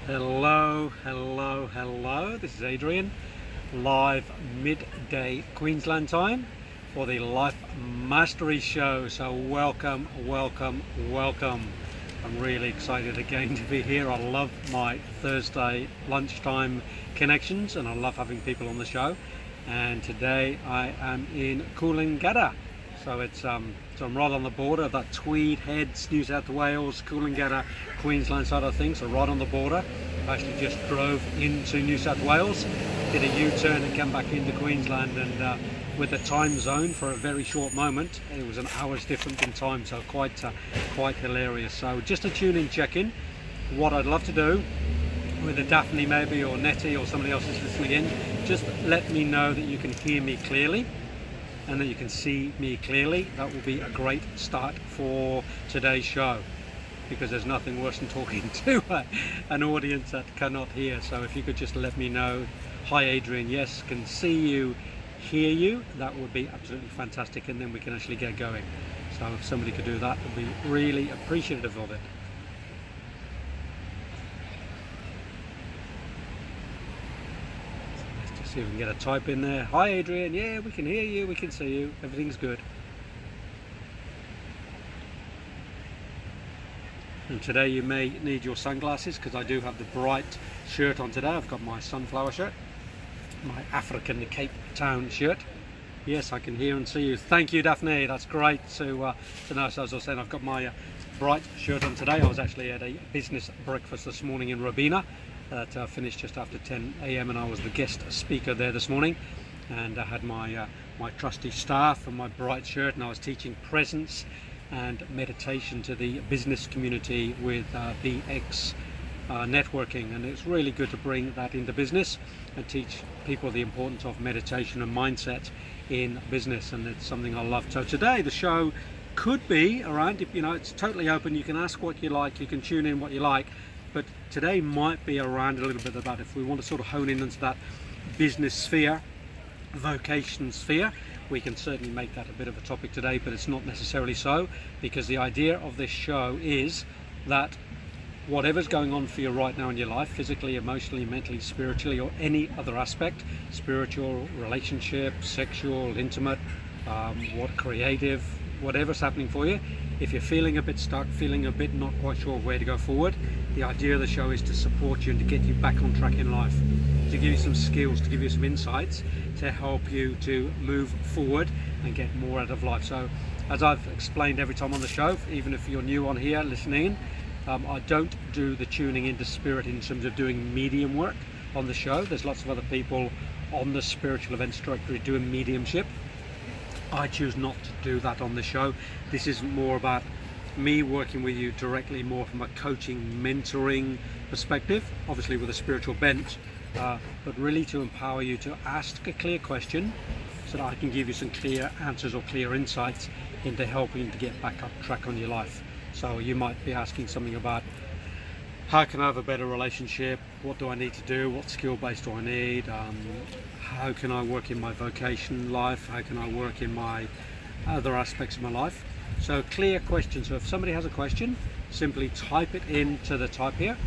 Hello, hello, hello. This is Adrian, live midday Queensland time for the Life Mastery Show. So welcome, welcome, welcome. I'm really excited again to be here. I love my Thursday lunchtime connections and I love having people on the show. And today I am in Coolangatta. So I'm right on the border of that Tweed Heads, New South Wales, Coolangatta, Queensland side of things. So right on the border. I actually just drove into New South Wales, did a U-turn and came back into Queensland, and with the time zone for a very short moment, it was an hour's difference in time, so quite hilarious. So just a tune-in check-in. What I'd love to do with a Daphne maybe, or Nettie, or somebody else is listening in, just let me know that you can hear me clearly and that you can see me clearly. That will be a great start for today's show, because there's nothing worse than talking to an audience that cannot hear. So if you could just let me know, hi Adrian, yes, can see you, hear you, that would be absolutely fantastic, and then we can actually get going. So if somebody could do that, I'd be really appreciative of it. Let's just see if we can get a type in there. Hi Adrian, yeah, we can hear you, we can see you, everything's good. And today you may need your sunglasses, because I do have the bright shirt on today. I've got my sunflower shirt, my African Cape Town shirt. Yes, I can hear and see you. Thank you, Daphne. That's great to know. So as I was saying, I've got my bright shirt on today. I was actually at a business breakfast this morning in Robina that finished just after 10 a.m. and I was the guest speaker there this morning. And I had my trusty staff and my bright shirt, and I was teaching presence and meditation to the business community with BX networking, and it's really good to bring that into business and teach people the importance of meditation and mindset in business, and it's something I love. So today the show could be around, you know, it's totally open, you can ask what you like, you can tune in what you like, but today might be around a little bit about, if we want to sort of hone in into that business sphere, vocation sphere, we can certainly make that a bit of a topic today, but it's not necessarily so, because the idea of this show is that whatever's going on for you right now in your life, physically, emotionally, mentally, spiritually, or any other aspect, spiritual, relationship, sexual, intimate, what creative, whatever's happening for you, if you're feeling a bit stuck, feeling a bit not quite sure where to go forward, the idea of the show is to support you and to get you back on track in life, to give you some skills, to give you some insights, to help you to move forward and get more out of life. So as I've explained every time on the show, even if you're new on here listening, I don't do the tuning into spirit in terms of doing medium work on the show. There's lots of other people on the spiritual events directory doing mediumship. I choose not to do that on the show. This is more about me working with you directly, more from a coaching, mentoring perspective, obviously with a spiritual bent, but really to empower you to ask a clear question so that I can give you some clear answers or clear insights into helping to get back up track on your life. So you might be asking something about, how can I have a better relationship? What do I need to do? What skill base do I need? How can I work in my vocation life? How can I work in my other aspects of my life? So clear questions. So if somebody has a question, simply type it into the type here,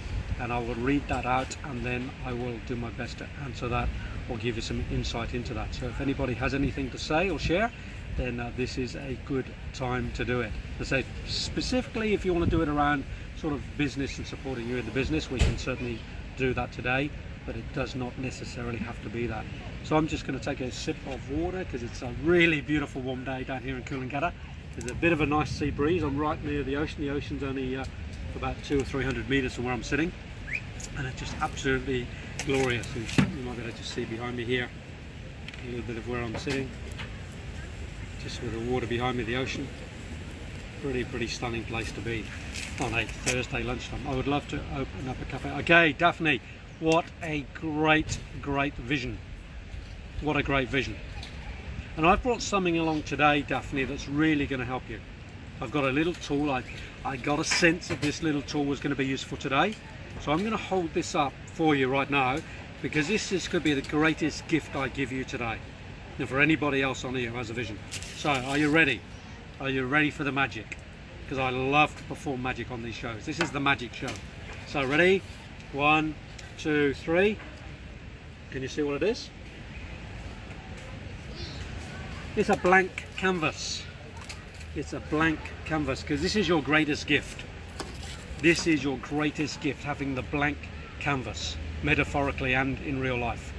and I will read that out, and then I will do my best to answer that or give you some insight into that. So if anybody has anything to say or share, then this is a good time to do it. To say specifically, if you want to do it around sort of business and supporting you in the business, we can certainly do that today, but it does not necessarily have to be that. So I'm just going to take a sip of water, because it's a really beautiful warm day down here in Coolangatta. There's a bit of a nice sea breeze. I'm right near the ocean. The ocean's only about 200 or 300 meters from where I'm sitting, and it's just absolutely glorious. You might be able to see behind me here a little bit of where I'm sitting, just with the water behind me, the ocean. Pretty stunning place to be on a Thursday lunchtime. I would love to open up a cafe. Okay, Daphne, what a great vision. What a great vision. And I've brought something along today, Daphne, that's really going to help you. I've got a little tool. I got a sense that this little tool was going to be useful today. So I'm going to hold this up for you right now, because this could be the greatest gift I give you today, and for anybody else on here who has a vision. So are you ready? Are you ready for the magic? Because I love to perform magic on these shows. This is the magic show. So ready? 1, 2, 3. Can you see what it is? It's a blank canvas. It's a blank canvas, because this is your greatest gift. This is your greatest gift, having the blank canvas, metaphorically and in real life.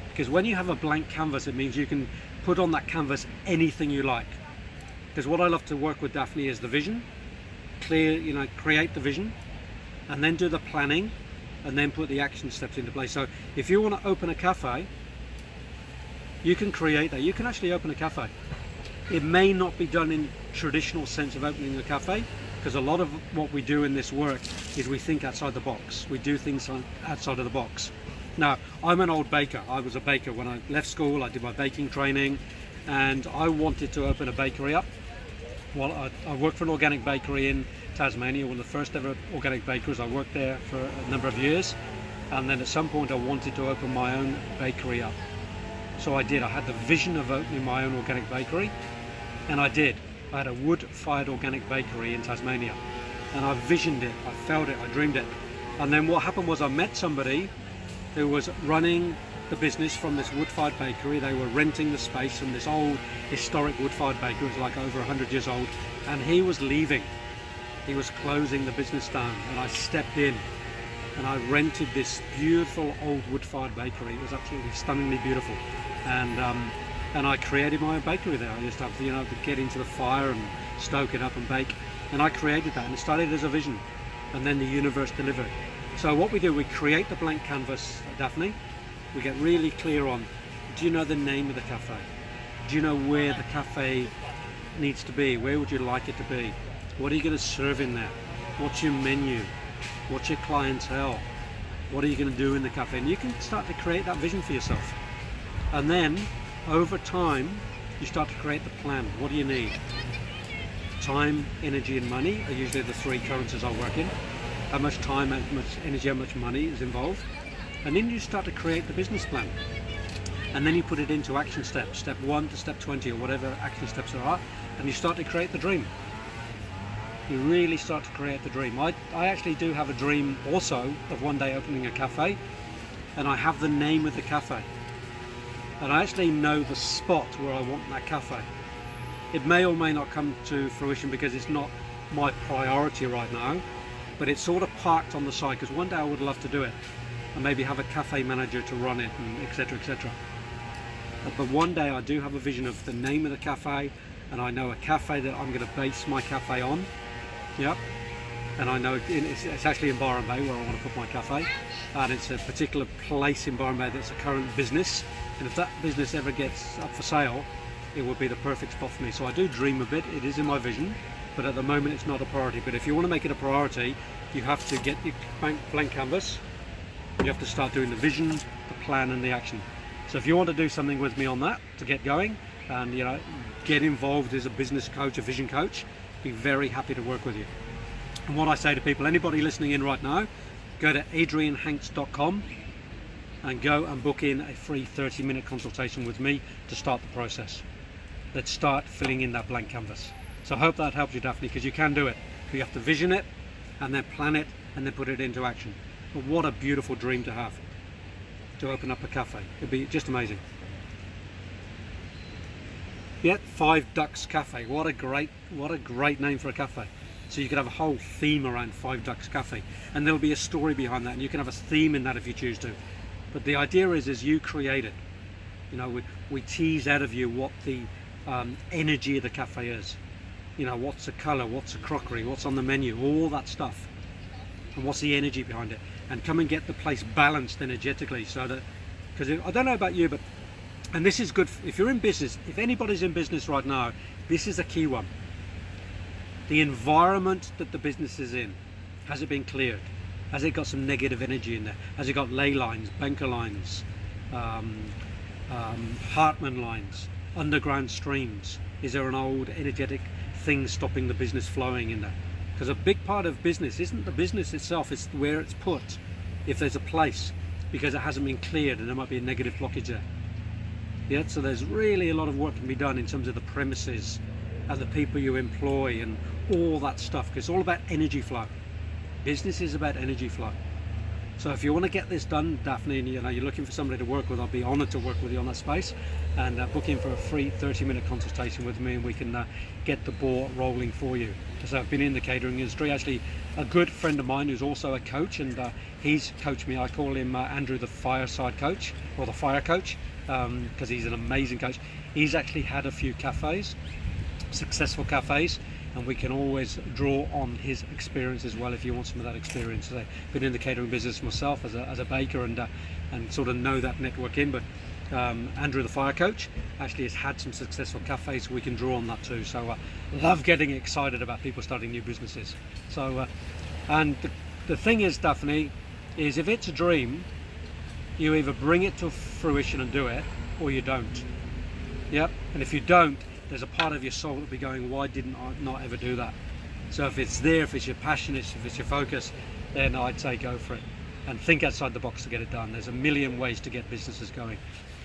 Because when you have a blank canvas, it means you can put on that canvas anything you like. Because what I love to work with, Daphne, is the vision. Create the vision, and then do the planning, and then put the action steps into place. So if you want to open a cafe, you can create that. You can actually open a cafe. It may not be done in traditional sense of opening a cafe, because a lot of what we do in this work is we think outside the box. We do things outside of the box. Now, I'm an old baker. I was a baker when I left school. I did my baking training, and I wanted to open a bakery up. Well, I worked for an organic bakery in Tasmania, one of the first ever organic bakeries. I worked there for a number of years, and then at some point I wanted to open my own bakery up. So I did. I had the vision of opening my own organic bakery, and I did. I had a wood-fired organic bakery in Tasmania, and I visioned it, I felt it, I dreamed it. And then what happened was I met somebody who was running the business from this wood-fired bakery. They were renting the space from this old historic wood-fired bakery. It was like over 100 years old, and he was leaving. He was closing the business down, and I stepped in and I rented this beautiful old wood-fired bakery. It was absolutely stunningly beautiful, and I created my own bakery there. I just have to get into the fire and stoke it up and bake, and I created that, and it started as a vision, and then the universe delivered. So what we do, we create the blank canvas, Daphne. We get really clear on, do you know the name of the cafe? Do you know where the cafe needs to be? Where would you like it to be? What are you going to serve in there? What's your menu? What's your clientele? What are you going to do in the cafe? And you can start to create that vision for yourself. And then over time, you start to create the plan. What do you need? Time, energy and money are usually the three currencies I work in. How much time, how much energy, how much money is involved. And then you start to create the business plan. And then you put it into action steps, step 1 to step 20 or whatever action steps there are, and you start to create the dream. You really start to create the dream. I actually do have a dream also of one day opening a cafe, and I have the name of the cafe. And I actually know the spot where I want that cafe. It may or may not come to fruition because it's not my priority right now, but it's sort of parked on the side, because one day I would love to do it and maybe have a cafe manager to run it, and etc, etc. But one day I do have a vision of the name of the cafe, and I know a cafe that I'm going to base my cafe on. Yep. And I know it's actually in Byron Bay where I want to put my cafe, and it's a particular place in Byron Bay that's a current business, and if that business ever gets up for sale, it would be the perfect spot for me. So I do dream a bit, it is in my vision, but at the moment it's not a priority. But if you want to make it a priority, you have to get your blank canvas, you have to start doing the vision, the plan and the action. So if you want to do something with me on that to get going, and get involved as a business coach, a vision coach, be very happy to work with you. And what I say to people, anybody listening in right now, go to adrianhanks.com and go and book in a free 30-minute consultation with me to start the process. Let's start filling in that blank canvas. So I hope that helps you, Daphne, because you can do it. You have to vision it, and then plan it, and then put it into action. But what a beautiful dream to have, to open up a cafe. It'd be just amazing. Yeah, Five Ducks Cafe. What a great name for a cafe. So you could have a whole theme around Five Ducks Cafe, and there'll be a story behind that, and you can have a theme in that if you choose to. But the idea is you create it. We tease out of you what the energy of the cafe is. What's the colour, what's the crockery, what's on the menu, all that stuff, and what's the energy behind it, and come and get the place balanced energetically, so that, because I don't know about you, but, and this is good if you're in business, if anybody's in business right now, this is a key one. The environment that the business is in, has it been cleared? Has it got some negative energy in there? Has it got ley lines, banker lines, Hartman lines, underground streams? Is there an old energetic thing stopping the business flowing in there? Because a big part of business isn't the business itself, it's where it's put, if there's a place, because it hasn't been cleared and there might be a negative blockage there. Yeah, so there's really a lot of work to be done in terms of the premises and the people you employ and all that stuff, because it's all about energy flow. Business is about energy flow. So if you want to get this done, Daphne, and you're looking for somebody to work with, I'll be honoured to work with you on that space, and book in for a free 30-minute consultation with me, and we can get the ball rolling for you. So I've been in the catering industry. Actually, a good friend of mine who's also a coach, and he's coached me. I call him Andrew the Fireside Coach, or the Fire Coach, because he's an amazing coach. He's actually had a few cafes, successful cafes, and we can always draw on his experience as well if you want some of that experience. I've been in the catering business myself as a baker, and sort of know that network in, but Andrew the Fire Coach actually has had some successful cafes, so we can draw on that too. So love getting excited about people starting new businesses. So and the thing is, Daphne, is if it's a dream, you either bring it to fruition and do it, or you don't. Yep. And if you don't, there's a part of your soul that'll be going, why didn't I not ever do that? So if it's there, if it's your passion, if it's your focus, then I'd say go for it and think outside the box to get it done. There's a million ways to get businesses going.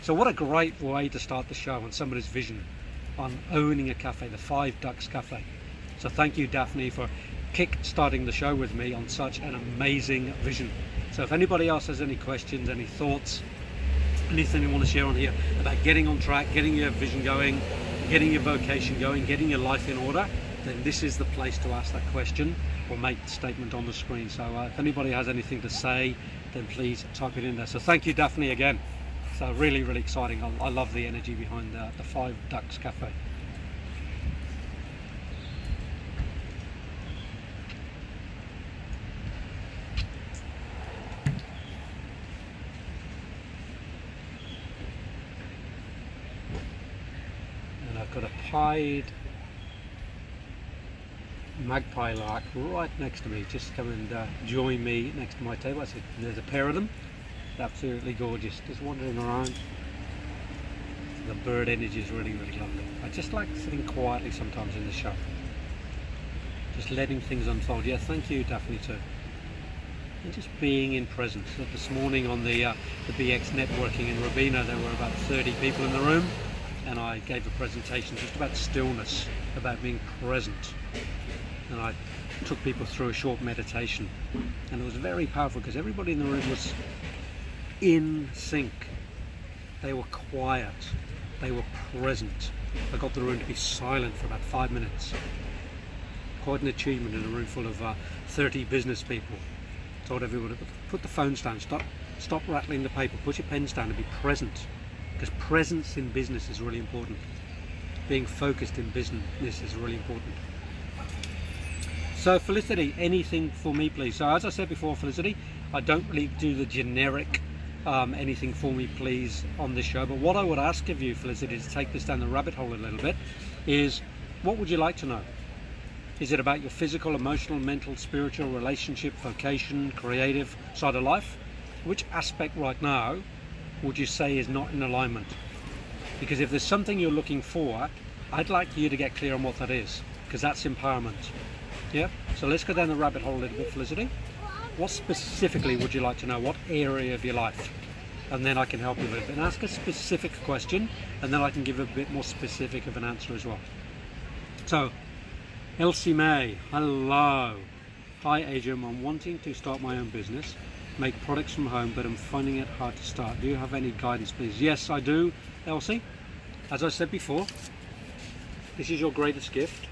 So what a great way to start the show on somebody's vision on owning a cafe, the Five Ducks Cafe. So thank you, Daphne, for kick-starting the show with me on such an amazing vision. So if anybody else has any questions, any thoughts, anything you want to share on here about getting on track, getting your vision going, getting your vocation going, getting your life in order, then this is the place to ask that question or make the statement on the screen. So if anybody has anything to say, then please type it in there. So thank you, Daphne, again. So really, really exciting. I love the energy behind the Five Ducks Cafe. Got a pied magpie lark right next to me, just come and join me next to my table. There's a pair of them, absolutely gorgeous, just wandering around. The bird energy is really, really lovely. I just like sitting quietly sometimes in the shop, just letting things unfold. Yeah, thank you, Daphne, too. And just being in presence. This morning on the BX networking in Robina, there were about 30 people in the room, and I gave a presentation just about stillness, about being present, and I took people through a short meditation, and it was very powerful because everybody in the room was in sync. They were quiet, they were present. I got the room to be silent for about 5 minutes. Quite an achievement in a room full of 30 business people. Told everybody, put the phones down, stop rattling the paper, put your pens down and be present. Because presence in business is really important. Being focused in business is really important. So Felicity, anything for me please? So as I said before, Felicity, I don't really do the generic anything for me please on this show, but what I would ask of you, Felicity, to take this down the rabbit hole a little bit, is what would you like to know? Is it about your physical, emotional, mental, spiritual, relationship, vocation, creative side of life? Which aspect right now would you say is not in alignment? Because if there's something you're looking for, I'd like you to get clear on what that is, because that's empowerment. Yeah, so let's go down the rabbit hole a little bit, Felicity. What specifically would you like to know? What area of your life? And then I can help you a little bit. And ask a specific question, and then I can give a bit more specific of an answer as well. So, Elsie May, hello. Hi Adrian, I'm wanting to start my own business, make products from home, but I'm finding it hard to start. Do you have any guidance please? Yes, I do, Elsie. As I said before, this is your greatest gift.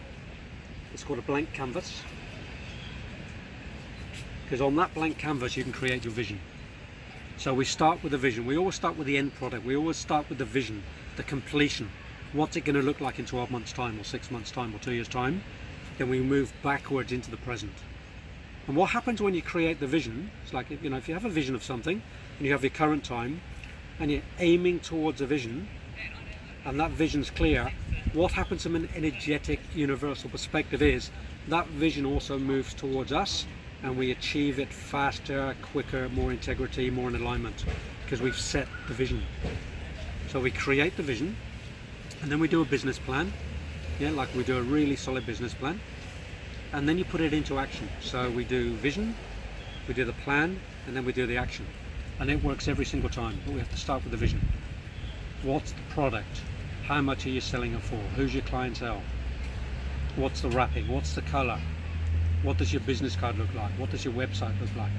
It's called a blank canvas. Because on that blank canvas you can create your vision. So we start with the vision. We always start with the end product. We always start with the vision, the completion. What's it going to look like in 12 months time or 6 months time or 2 years time? Then we move backwards into the present. And what happens when you create the vision, it's like, you know, if you have a vision of something and you have your current time and you're aiming towards a vision and that vision's clear, what happens from an energetic universal perspective is that vision also moves towards us and we achieve it faster, quicker, more integrity, more in alignment, because we've set the vision. So we create the vision and then we do a business plan. Yeah, like we do a really solid business plan, and then you put it into action. So we do vision, we do the plan, and then we do the action, and it works every single time. But we have to start with the vision. What's the product? How much are you selling it for? Who's your clientele? What's the wrapping? What's the color? What does your business card look like? What does your website look like?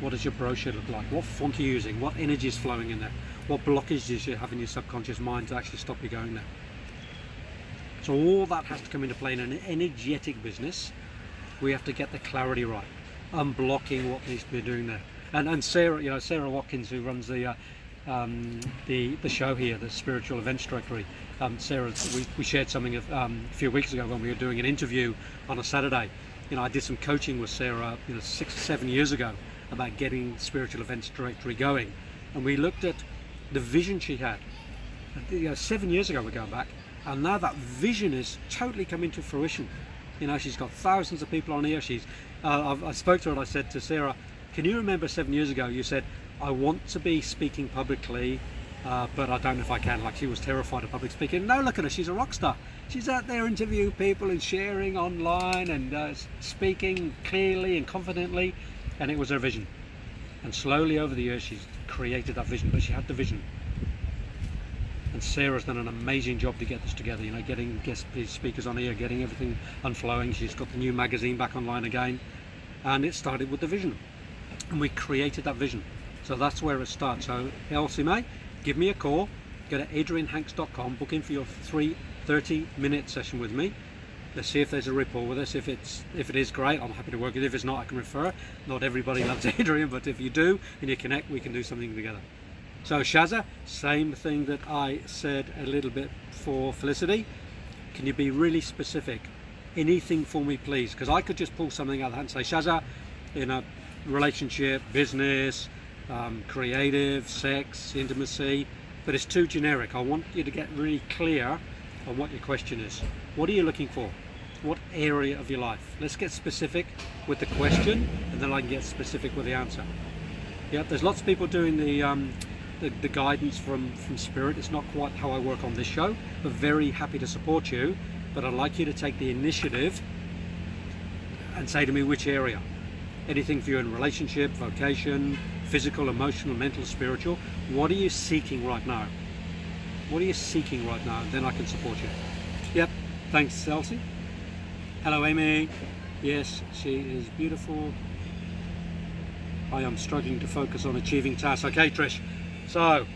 What does your brochure look like? What font are you using? What energy is flowing in there? What blockages do you have in your subconscious mind to actually stop you going there? So all that has to come into play in an energetic business. We have to get the clarity right, unblocking what needs to be doing there. And Sarah, Sarah Watkins, who runs the show here, the Spiritual Events Directory. Sarah, we shared something a few weeks ago when we were doing an interview on a Saturday. I did some coaching with Sarah 6 or 7 years ago about getting Spiritual Events Directory going, and we looked at the vision she had. 7 years ago we're going back, and now that vision is totally come into fruition. She's got thousands of people on here. I spoke to her and I said to Sarah, can you remember 7 years ago you said, I want to be speaking publicly, but I don't know if I can. Like, she was terrified of public speaking. No, look at her, she's a rock star. She's out there interviewing people and sharing online and speaking clearly and confidently, and it was her vision. And slowly over the years she's created that vision, but she had the vision. And Sarah's done an amazing job to get this together, getting guest speakers on here, getting everything unflowing. She's got the new magazine back online again, and it started with the vision, and we created that vision. So that's where it starts. So Elsie May, give me a call, go to adrianhanks.com, book in for your 30-minute session with me. Let's see if there's a rapport with us. If it is, great, I'm happy to work with you. If it's not, I can refer. Not everybody loves Adrian, but if you do and you connect, we can do something together. So Shazza, same thing that I said a little bit for Felicity. Can you be really specific? Anything for me, please? Because I could just pull something out of the hat and say, Shazza, relationship, business, creative, sex, intimacy, but it's too generic. I want you to get really clear on what your question is. What are you looking for? What area of your life? Let's get specific with the question, and then I can get specific with the answer. Yeah, there's lots of people doing the guidance from Spirit. It's not quite how I work on this show, but very happy to support you. But I'd like you to take the initiative and say to me which area. Anything for you in relationship, vocation, physical, emotional, mental, spiritual. What are you seeking right now? What are you seeking right now? Then I can support you. Yep, thanks Elsie. Hello Amy. Yes, she is beautiful. I am struggling to focus on achieving tasks. Okay Trish, so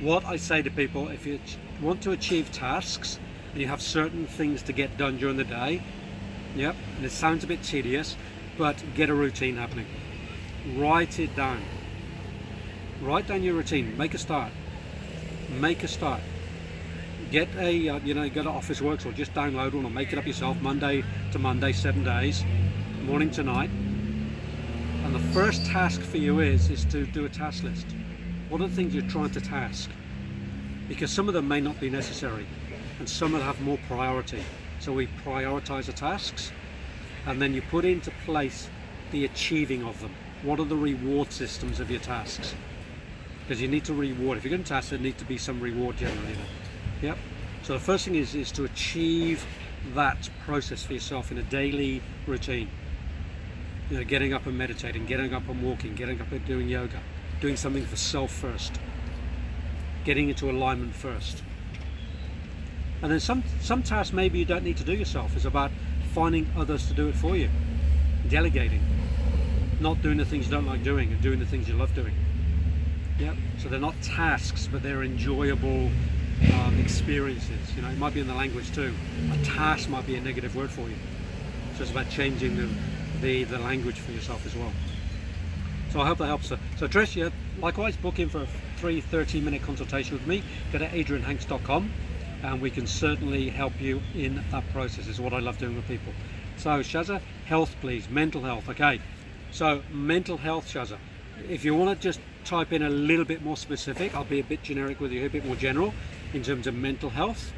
what I say to people, if you want to achieve tasks and you have certain things to get done during the day, yep, and it sounds a bit tedious, but get a routine happening. Write it down. Write down your routine. Make a start. Make a start. Get a go to Office Works or just download one or make it up yourself. Monday to Monday, 7 days, morning to night. And the first task for you is to do a task list. What are the things you're trying to task? Because some of them may not be necessary, and some will have more priority. So we prioritize the tasks, and then you put into place the achieving of them. What are the reward systems of your tasks? Because you need to reward. If you're going to task, there needs to be some reward generally. Yep. So the first thing is to achieve that process for yourself in a daily routine. Getting up and meditating, getting up and walking, getting up and doing yoga, doing something for self first, getting into alignment first. And then some tasks maybe you don't need to do yourself. It's about finding others to do it for you, delegating, not doing the things you don't like doing and doing the things you love doing. Yep. So they're not tasks, but they're enjoyable experiences. It might be in the language too. A task might be a negative word for you. So it's about changing the language for yourself as well. So I hope that helps. So Trish, yeah, likewise, book in for a free 30-minute consultation with me. Go to adrianhanks.com and we can certainly help you in that process. It's what I love doing with people. So Shazza, health please, mental health. Okay, so mental health, Shazza. If you want to just type in a little bit more specific, I'll be a bit generic with you, a bit more general in terms of mental health,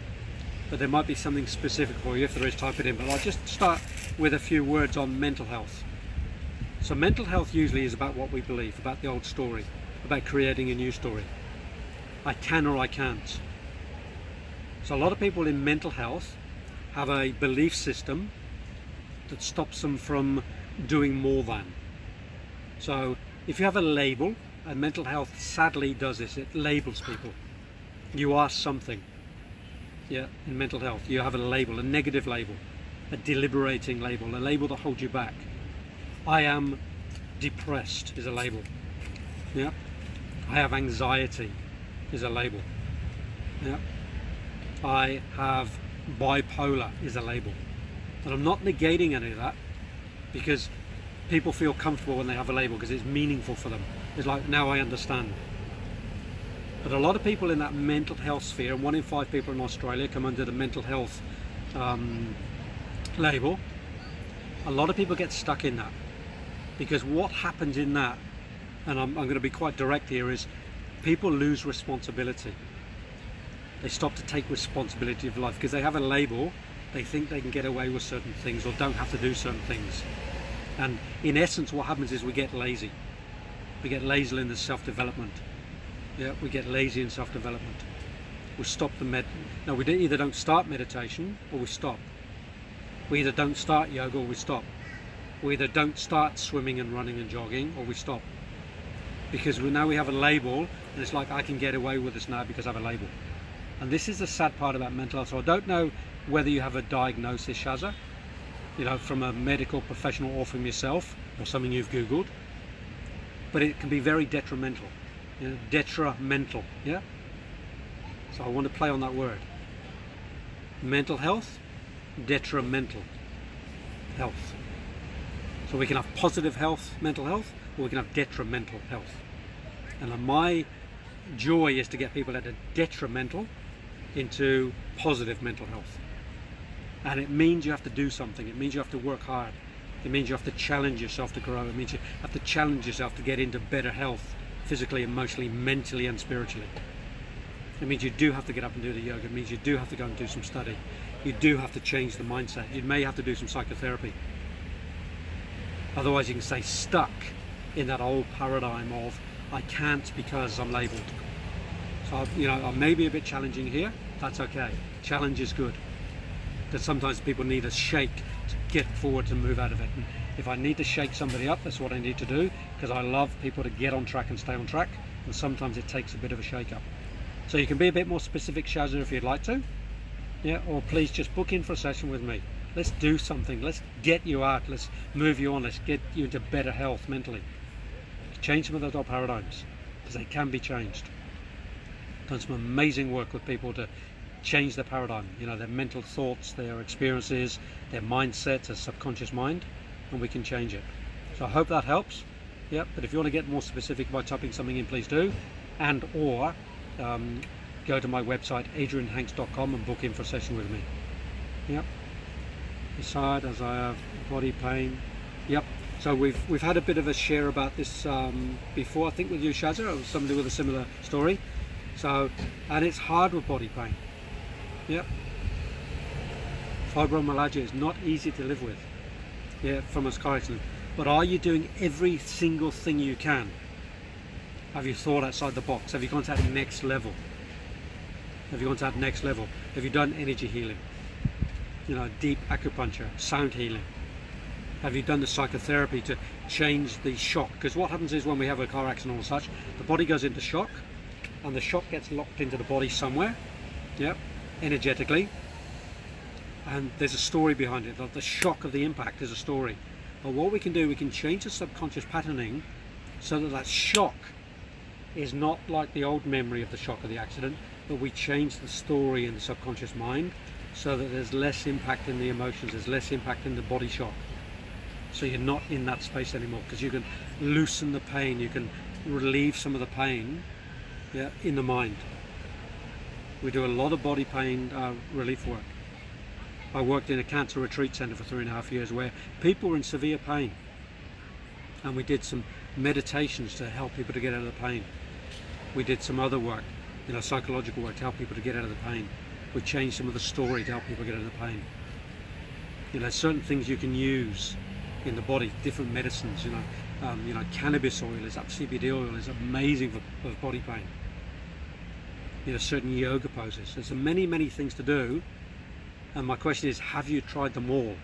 but there might be something specific for you. If there is, type it in, but I'll just start with a few words on mental health. So mental health usually is about what we believe, about the old story, about creating a new story. I can or I can't. So a lot of people in mental health have a belief system that stops them from doing more than. So if you have a label, and mental health sadly does this, it labels people. You are something. Yeah, in mental health you have a label, a negative label, a deliberating label, a label that holds you back. I am depressed is a label. Yeah. I have anxiety is a label. Yeah. I have bipolar is a label. And I'm not negating any of that, because people feel comfortable when they have a label because it's meaningful for them. It's like, now I understand. But a lot of people in that mental health sphere, and 1 in 5 people in Australia come under the mental health label. A lot of people get stuck in that, because what happens in that, and I'm going to be quite direct here, is people lose responsibility. They stop to take responsibility of life because they have a label. They think they can get away with certain things or don't have to do certain things. And in essence, what happens is we get lazy. We get lazy in the self-development. Yeah, we get lazy in self-development. We stop the No, we either don't start meditation or we stop. We either don't start yoga or we stop. We either don't start swimming and running and jogging or we stop. Because now we have a label, and it's like, I can get away with this now because I have a label. And this is the sad part about mental health. So I don't know whether you have a diagnosis, Shazza, you know, from a medical professional or from yourself or something you've Googled, but it can be very detrimental. You know, detrimental, yeah? So I want to play on that word. Mental health, detrimental health. So we can have positive health, mental health, or we can have detrimental health. And my joy is to get people that are detrimental into positive mental health. And it means you have to do something. It means you have to work hard. It means you have to challenge yourself to grow. It means you have to challenge yourself to get into better health, physically, emotionally, mentally, and spiritually. It means you do have to get up and do the yoga. It means you do have to go and do some study. You do have to change the mindset. You may have to do some psychotherapy. Otherwise you can stay stuck in that old paradigm of, I can't because I'm labelled. So, you know, I may be a bit challenging here. That's okay. Challenge is good. Because sometimes people need a shake to get forward and move out of it. And if I need to shake somebody up, that's what I need to do, because I love people to get on track and stay on track. And sometimes it takes a bit of a shake up. So you can be a bit more specific, Shazza, if you'd like to. Yeah, or please just book in for a session with me. Let's do something. Let's get you out. Let's move you on. Let's get you into better health mentally. Change some of those old paradigms, because they can be changed. Done some amazing work with people to change their paradigm, you know, their mental thoughts, their experiences, their mindset, their subconscious mind, and we can change it. So I hope that helps. Yep, but if you want to get more specific by typing something in, please do. And or go to my website, adrianhanks.com, and book in for a session with me. Yep. Beside, as I have body pain. Yep. So we've had a bit of a share about this before, I think with you, Shazza, or somebody with a similar story. So, and it's hard with body pain. Yep. Fibromyalgia is not easy to live with. Yeah, from a car accident. But are you doing every single thing you can? Have you thought outside the box? Have you gone to that next level? Have you gone to that next level? Have you done energy healing? You know, deep acupuncture, sound healing? Have you done the psychotherapy to change the shock? Because what happens is when we have a car accident or such, the body goes into shock, and the shock gets locked into the body somewhere, yep, energetically, and there's a story behind it. The shock of the impact is a story. But what we can do, we can change the subconscious patterning so that that shock is not like the old memory of the shock of the accident, but we change the story in the subconscious mind so that there's less impact in the emotions, there's less impact in the body shock. So you're not in that space anymore, because you can loosen the pain, you can relieve some of the pain, yeah, in the mind. We do a lot of body pain relief work. I worked in a cancer retreat centre for 3.5 years where people were in severe pain, and we did some meditations to help people to get out of the pain. We did some other work, you know, psychological work to help people to get out of the pain. We changed some of the story to help people get out of the pain. You know, certain things you can use in the body, different medicines, you know, cannabis oil is CBD oil is amazing for body pain. You know, certain yoga poses. There's many things to do, and my question is, have you tried them all?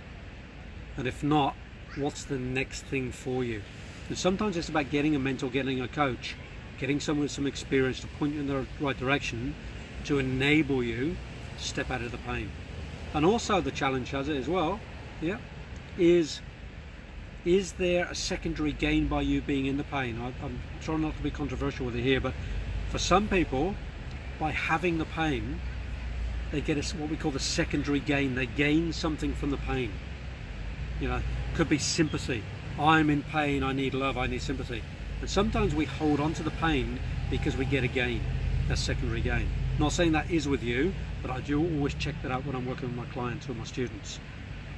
And if not, what's the next thing for you? And sometimes it's about getting a mentor, getting a coach, getting someone with some experience to point you in the right direction to enable you to step out of the pain. And also the challenge, has it as well, yeah, is is there a secondary gain by you being in the pain? I'm trying not to be controversial with it here, but for some people, by having the pain, they get what we call the secondary gain. They gain something from the pain. You know, could be sympathy. I'm in pain, I need love, I need sympathy. And sometimes we hold on to the pain because we get a gain, a secondary gain. Not saying that is with you, but I do always check that out when I'm working with my clients or my students.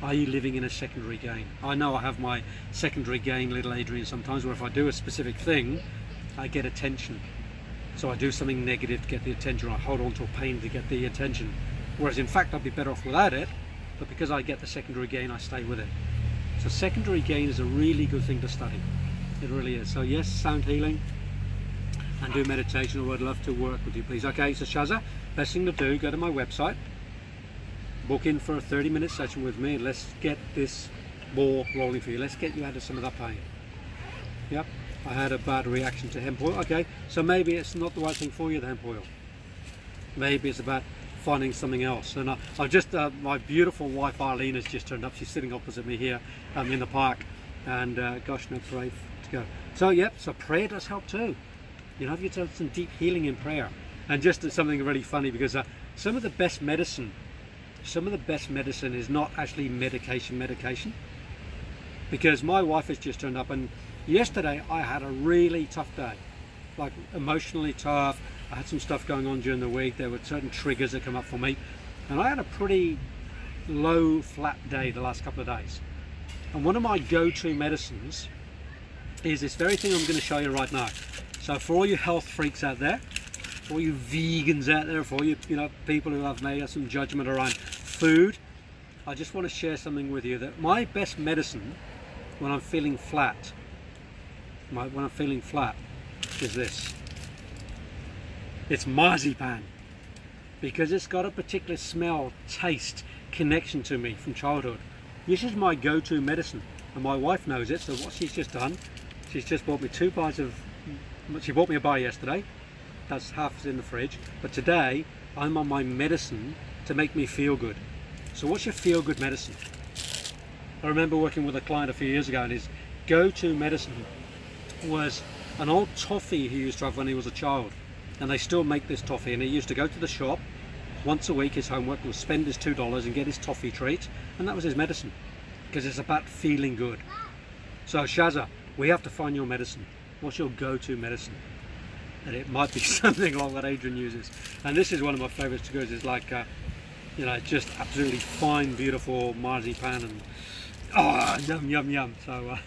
Are you living in a secondary gain? I know I have my secondary gain, little Adrian, sometimes, where if I do a specific thing, I get attention. So I do something negative to get the attention, or I hold on to a pain to get the attention. Whereas in fact I'd be better off without it, but because I get the secondary gain, I stay with it. So secondary gain is a really good thing to study. It really is. So yes, sound healing and do meditation, or I'd love to work with you, please. Okay, so Shaza, best thing to do, go to my website, book in for a 30-minute session with me, and let's get this ball rolling for you. Let's get you out of some of that pain. Yep, I had a bad reaction to hemp oil. Okay, so maybe it's not the right thing for you, the hemp oil. Maybe it's about finding something else. And I've just, my beautiful wife Arlene has just turned up. She's sitting opposite me here in the park, and gosh, no, pray to go. So yep, so prayer does help too. You know, if you do some deep healing in prayer. And just something really funny, because some of the best medicine is not actually medication. Because my wife has just turned up, and yesterday I had a really tough day, like emotionally tough. I had some stuff going on during the week. There were certain triggers that come up for me, and I had a pretty low, flat day the last couple of days. And one of my go-to medicines is this very thing I'm going to show you right now. So for all you health freaks out there, for all you vegans out there, for all you people who have made some judgment around food, I just want to share something with you, that my best medicine when I'm feeling flat, is this. It's marzipan, because it's got a particular smell, taste, connection to me from childhood. This is my go-to medicine, and my wife knows it. So what she's just done, she's just bought me she bought me a bar yesterday. That's half is in the fridge. But today, I'm on my medicine to make me feel good. So what's your feel-good medicine? I remember working with a client a few years ago, and his go-to medicine was an old toffee he used to have when he was a child. And they still make this toffee, and he used to go to the shop once a week. His homework was spend his $2 and get his toffee treat, and that was his medicine, because it's about feeling good. So Shaza, we have to find your medicine. What's your go-to medicine? And it might be something like what Adrian uses. And this is one of my favorites to go. It's like just absolutely fine, beautiful marzipan, and yum yum yum. So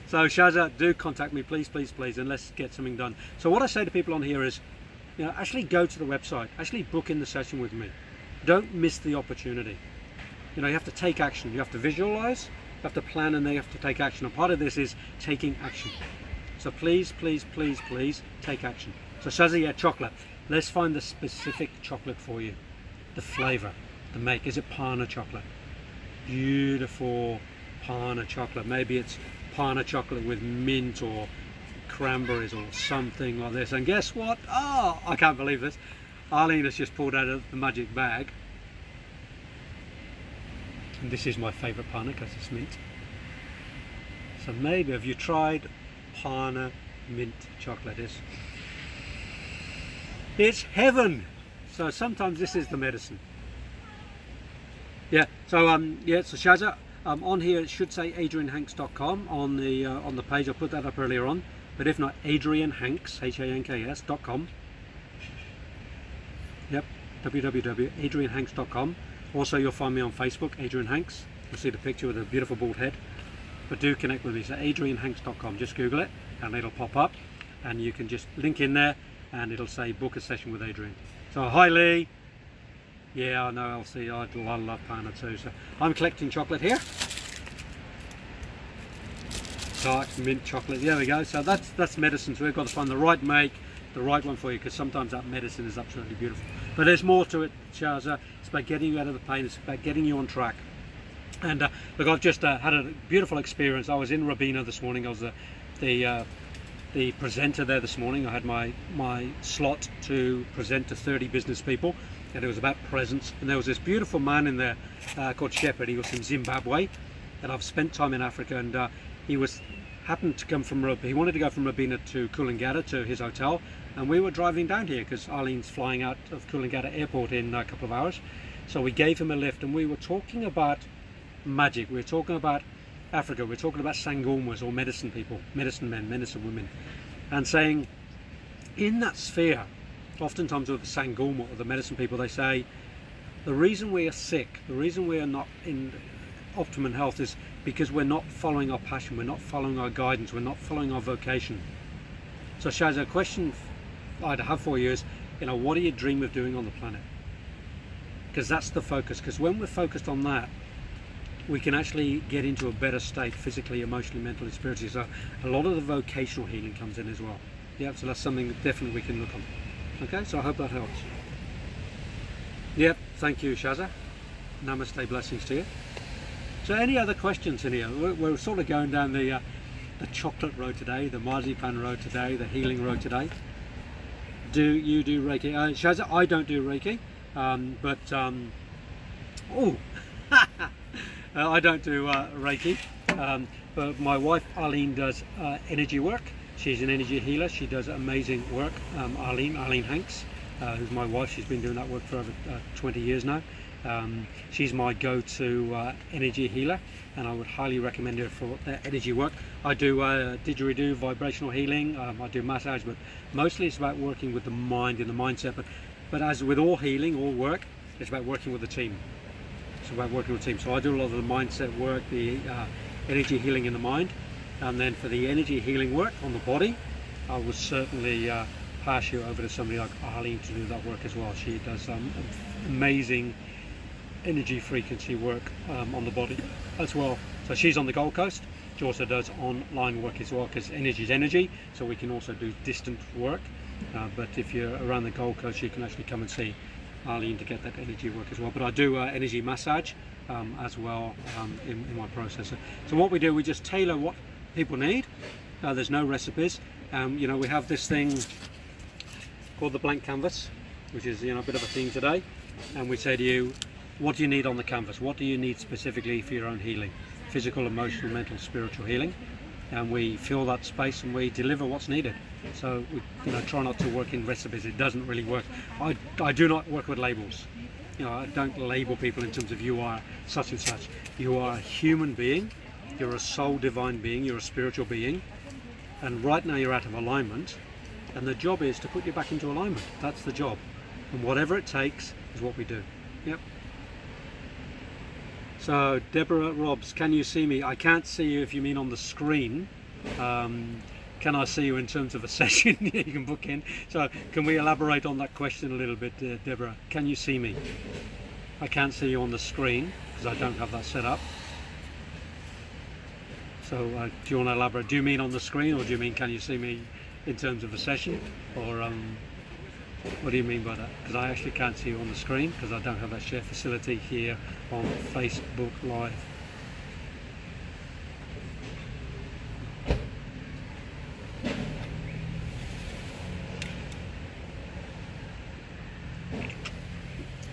so Shaza, do contact me, please, and let's get something done. So what I say to people on here is, actually go to the website, actually book in the session with me. Don't miss the opportunity. You have to take action. You have to visualize, you have to plan, and then you have to take action. And part of this is taking action. So please take action. So Shaza, yeah, chocolate. Let's find the specific chocolate for you. The flavor, the make. Is it Parna chocolate? Beautiful Parna chocolate. Maybe it's Parna chocolate with mint or cranberries or something like this. And guess what? Oh, I can't believe this. Arlene has just pulled out of the magic bag. And this is my favorite Parna because it's mint. So maybe, have you tried Parna mint chocolate? It's heaven. So sometimes this is the medicine. Yeah. So so Shaza, on here it should say adrianhanks.com on the page. I'll put that up earlier on. But if not, adrianhanks, HANKS.com. Yep, www.adrianhanks.com. Also, you'll find me on Facebook, Adrian Hanks. You'll see the picture with a beautiful bald head. But do connect with me. So adrianhanks.com. Just Google it, and it'll pop up, and you can just link in there, and it'll say book a session with Adrian. So hi Lee. Yeah, I know, LC. I love Parna too. So I'm collecting chocolate here. Dark mint chocolate. There we go. So that's medicine. So we've got to find the right make, the right one for you, because sometimes that medicine is absolutely beautiful. But there's more to it, Shaza. It's about getting you out of the pain. It's about getting you on track. And look, I've just had a beautiful experience. I was in Robina this morning. I was the presenter there this morning. I had my slot to present to 30 business people, and it was about presence. And there was this beautiful man in there called Shepherd. He was from Zimbabwe, and I've spent time in Africa, and he happened to come from he wanted to go from Rabina to Coolangatta to his hotel, and we were driving down here because Arlene's flying out of Coolangatta airport in a couple of hours. So we gave him a lift, and we were talking about magic, we were talking about Africa, we were talking about sangomas, or medicine people, medicine men, medicine women, and saying in that sphere, oftentimes with the sangoma or the medicine people, they say the reason we are sick, the reason we are not in optimum health is because we're not following our passion, we're not following our guidance, we're not following our vocation. So Shaz, a question I'd have for you is, what do you dream of doing on the planet? Because that's the focus, because when we're focused on that, we can actually get into a better state physically, emotionally, mentally, spiritually. So a lot of the vocational healing comes in as well. Yeah, so that's something that definitely we can look on. Okay, so I hope that helps. Yep, thank you, Shaza. Namaste, blessings to you. So any other questions in here? We're sort of going down the chocolate road today, the marzipan road today, the healing road today. Do you do Reiki? Shaza, I don't do Reiki, I don't do Reiki, but my wife Arlene does energy work. She's an energy healer. She does amazing work. Arlene Hanks, who's my wife, she's been doing that work for over 20 years now. She's my go-to energy healer, and I would highly recommend her for that energy work. I do didgeridoo, vibrational healing, I do massage, but mostly it's about working with the mind and the mindset. But as with all healing, all work, it's about working with a team. It's about working with a team. So I do a lot of the mindset work, the energy healing in the mind, and then for the energy healing work on the body, I would certainly pass you over to somebody like Arlene to do that work as well. She does amazing energy frequency work on the body as well. So she's on the Gold Coast. She also does online work as well, because energy is energy, so we can also do distant work. But if you're around the Gold Coast, you can actually come and see Arlene to get that energy work as well. But I do energy massage as well in my process. So what we do, we just tailor what people need. There's no recipes. We have this thing called the blank canvas, which is a bit of a theme today, and we say to you, what do you need on the canvas? What do you need specifically for your own healing? Physical, emotional, mental, spiritual healing. And we fill that space and we deliver what's needed. So we try not to work in recipes. It doesn't really work. I do not work with labels. I don't label people in terms of you are such and such. You are a human being. You're a soul divine being. You're a spiritual being. And right now you're out of alignment. And the job is to put you back into alignment. That's the job. And whatever it takes is what we do. Yep. So Deborah Robs, can you see me? I can't see you if you mean on the screen. Can I see you in terms of a session you can book in? So can we elaborate on that question a little bit, Deborah? Can you see me? I can't see you on the screen because I don't have that set up. So do you want to elaborate? Do you mean on the screen, or do you mean can you see me in terms of a session? Or what do you mean by that? Because I actually can't see you on the screen because I don't have that share facility here on Facebook Live.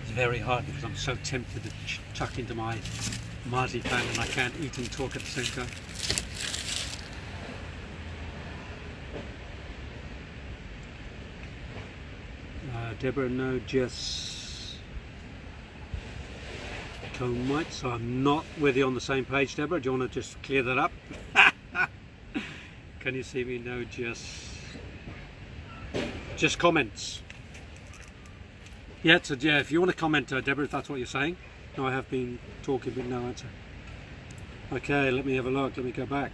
It's very hard because I'm so tempted to chuck into my marzipan and I can't eat and talk at the same time. Deborah, no, just comite. So I'm not with you on the same page, Deborah. Do you want to just clear that up? Can you see me? No, just comments. Yeah, so yeah, if you want to comment, Deborah, if that's what you're saying. No, I have been talking, but no answer. Okay, let me have a look. Let me go back.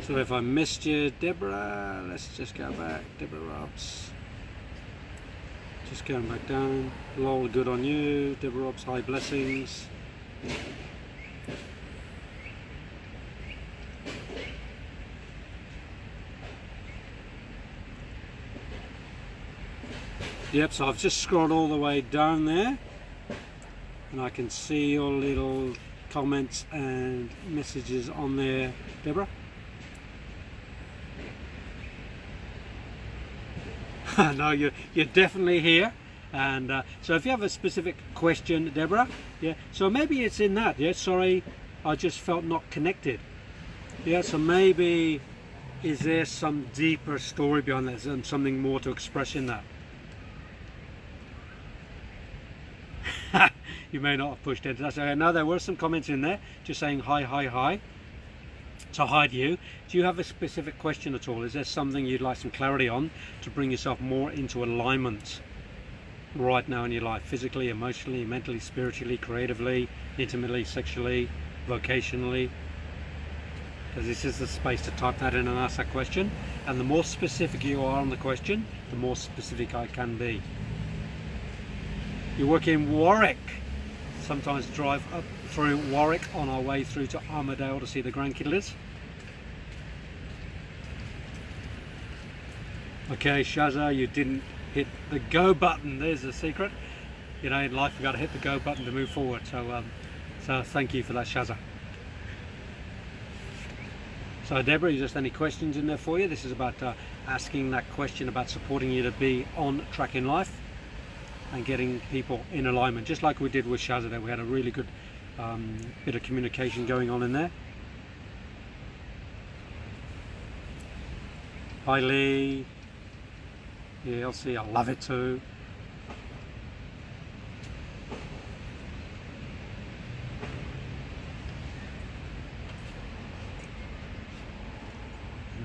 So if I missed you, Deborah, let's just go back. Deborah Robs. Just going back down. Lol, good on you. Deborah Robs, high blessings. Yep, so I've just scrolled all the way down there and I can see your little comments and messages on there, Deborah. No, you're definitely here. And so if you have a specific question, Deborah, yeah, so maybe it's in that, yeah, sorry, I just felt not connected. Yeah, so maybe is there some deeper story behind that, something more to express in that? You may not have pushed into that. So now there were some comments in there just saying hi, hi, hi. So hi to you. Do you have a specific question at all? Is there something you'd like some clarity on to bring yourself more into alignment right now in your life? Physically, emotionally, mentally, spiritually, creatively, intimately, sexually, vocationally? Because this is the space to type that in and ask that question. And the more specific you are on the question, the more specific I can be. You work in Warwick. Sometimes drive up through Warwick on our way through to Armadale to see the grandkiddies. Okay, Shazza, you didn't hit the go button. There's the secret. You know, in life you've got to hit the go button to move forward. So thank you for that, Shazza. So Deborah, just any questions in there for you? This is about asking that question about supporting you to be on track in life and getting people in alignment, just like we did with Shazza there. We had a really good bit of communication going on in there. Hi Lee. Yeah, Elsie, I love it too.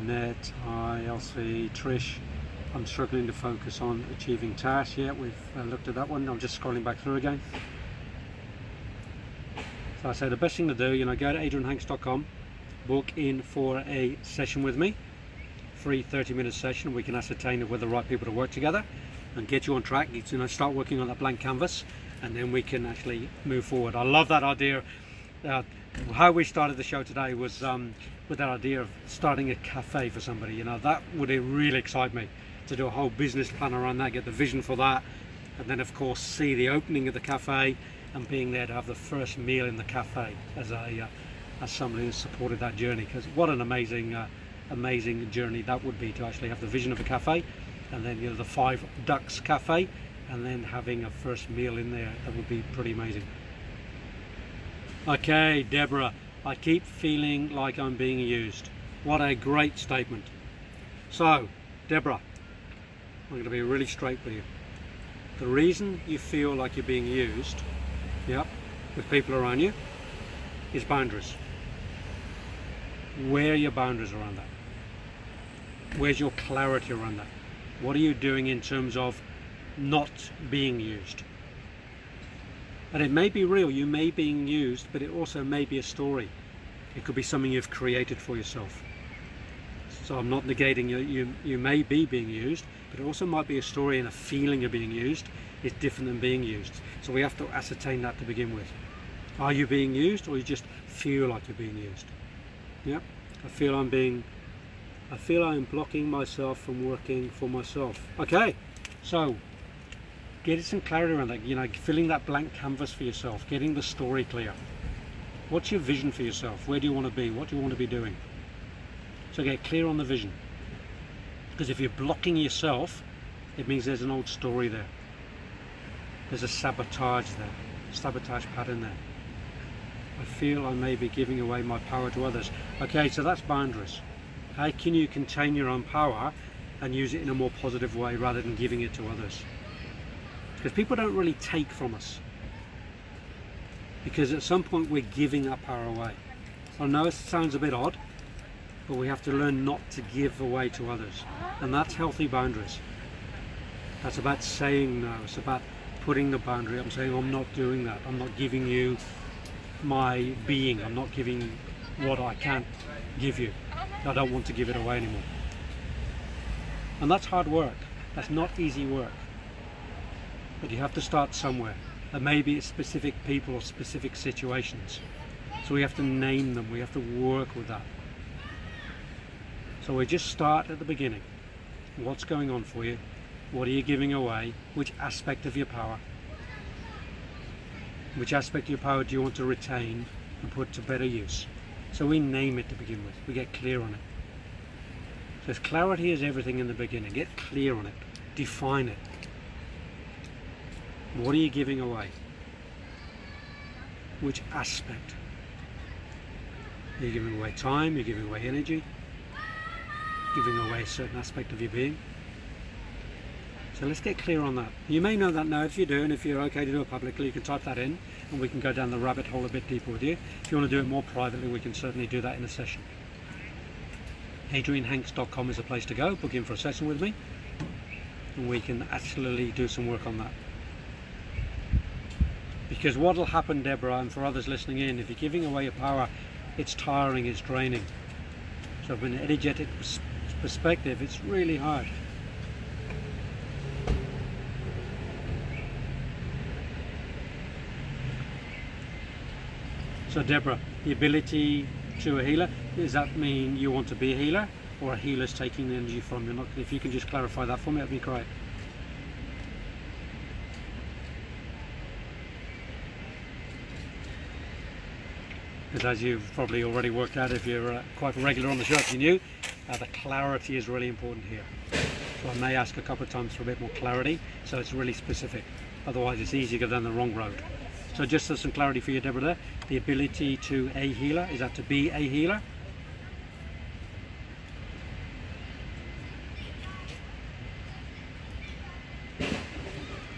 Net, hi Elsie, Trish. I'm struggling to focus on achieving tasks. Yeah, we've looked at that one. I'm just scrolling back through again. So I say the best thing to do, you know, go to adrianhanks.com, book in for a session with me, free 30-minute session. We can ascertain if we're the right people to work together and get you on track. You know, start working on that blank canvas, and then we can actually move forward. I love that idea. How we started the show today was with that idea of starting a cafe for somebody. You know, that would really excite me, to do a whole business plan around that, get the vision for that, and then of course see the opening of the cafe and being there to have the first meal in the cafe as somebody who supported that journey. Because what an amazing amazing journey that would be, to actually have the vision of a cafe, and then, you know, the 5 Ducks cafe, and then having a first meal in there. That would be pretty amazing. Okay, Deborah, I keep feeling like I'm being used. What a great statement. So Deborah, I'm going to be really straight with you. The reason you feel like you're being used, yep, with people around you, is boundaries. Where are your boundaries around that? Where's your clarity around that? What are you doing in terms of not being used? And it may be real, you may be being used, but it also may be a story. It could be something you've created for yourself. So I'm not negating you may be being used, but it also might be a story, and a feeling of being used is different than being used. So we have to ascertain that to begin with. Are you being used, or you just feel like you're being used? Yep, I feel I'm blocking myself from working for myself. Okay, so getting some clarity around that, you know, filling that blank canvas for yourself, getting the story clear. What's your vision for yourself? Where do you want to be? What do you want to be doing? So get clear on the vision. Because if you're blocking yourself, it means there's an old story there. There's a sabotage there, sabotage pattern there. I feel I may be giving away my power to others. Okay, so that's boundaries. How can you contain your own power and use it in a more positive way rather than giving it to others? Because people don't really take from us. Because at some point we're giving our power away. I know it sounds a bit odd, but we have to learn not to give away to others. And that's healthy boundaries. That's about saying no. It's about putting the boundary up and saying, I'm not doing that. I'm not giving you my being. I'm not giving what I can't give you. I don't want to give it away anymore. And that's hard work. That's not easy work. But you have to start somewhere. And maybe it's specific people or specific situations. So we have to name them. We have to work with that. So we just start at the beginning. What's going on for you? What are you giving away? Which aspect of your power? Which aspect of your power do you want to retain and put to better use? So we name it to begin with. We get clear on it. So clarity is everything in the beginning. Get clear on it. Define it. What are you giving away? Which aspect? Are you giving away time? Are you giving away energy? Giving away a certain aspect of your being? So let's get clear on that. You may know that now. If you do, and if you're okay to do it publicly, you can type that in and we can go down the rabbit hole a bit deeper with you. If you want to do it more privately, we can certainly do that in a session. AdrianHanks.com is a place to go. Book in for a session with me and we can actually do some work on that. Because what will happen, Deborah, and for others listening in, if you're giving away your power, it's tiring, it's draining. So from an energetic perspective, it's really hard. So Deborah, the ability to a healer, does that mean you want to be a healer, or a healer's taking the energy from you? If you can just clarify that for me, that'd be great. Because as you've probably already worked out, if you're quite regular on the show, if you knew, the clarity is really important here. So I may ask a couple of times for a bit more clarity, so it's really specific. Otherwise it's easy to go down the wrong road. So just for some clarity for you, Deborah, there, the ability to a healer, is that to be a healer?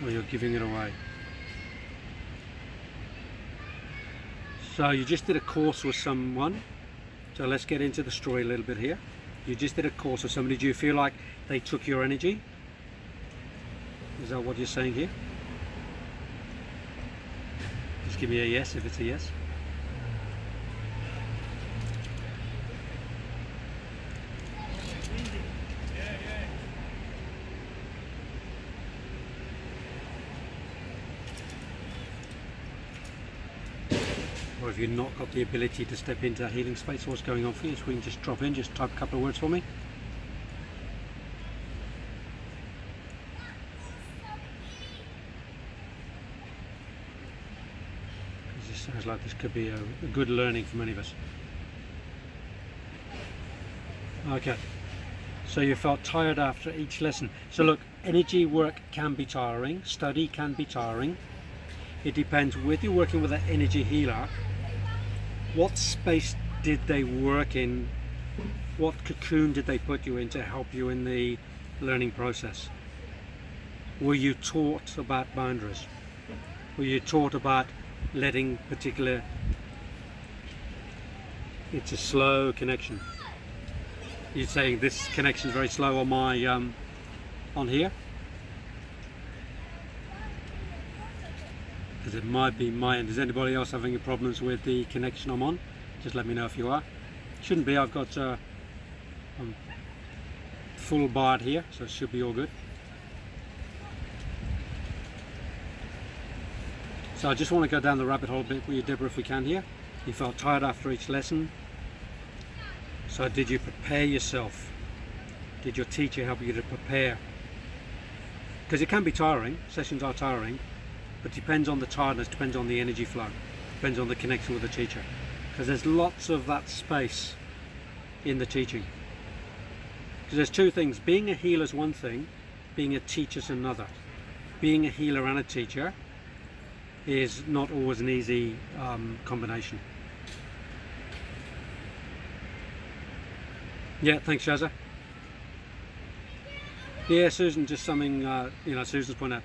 Or you're giving it away? So you just did a course with someone, so let's get into the story a little bit here. You just did a course with somebody. Do you feel like they took your energy? Is that what you're saying here? Just give me a yes if it's a yes. Or have you not got the ability to step into that healing space? What's going on for you? So we can just drop in, just type a couple of words for me. This sounds like this could be a good learning for many of us. Okay, so you felt tired after each lesson. So look, energy work can be tiring, study can be tiring. It depends whether you're working with an energy healer. What space did they work in? What cocoon did they put you in to help you in the learning process? Were you taught about boundaries? Were you taught about letting particular... It's a slow connection. You're saying this connection is very slow on my on here? Because it might be my end. Is anybody else having any problems with the connection I'm on? Just let me know if you are. Shouldn't be. I've got I'm full barred here, so it should be all good. So I just want to go down the rabbit hole a bit with you, Deborah, if we can here. You felt tired after each lesson. So did you prepare yourself? Did your teacher help you to prepare? Because it can be tiring. Sessions are tiring. But depends on the tiredness, depends on the energy flow, depends on the connection with the teacher. Because there's lots of that space in the teaching. Because there's two things. Being a healer is one thing, being a teacher is another. Being a healer and a teacher is not always an easy combination. Yeah, thanks, Shazza. Yeah, Susan, just something, you know, Susan's pointing out,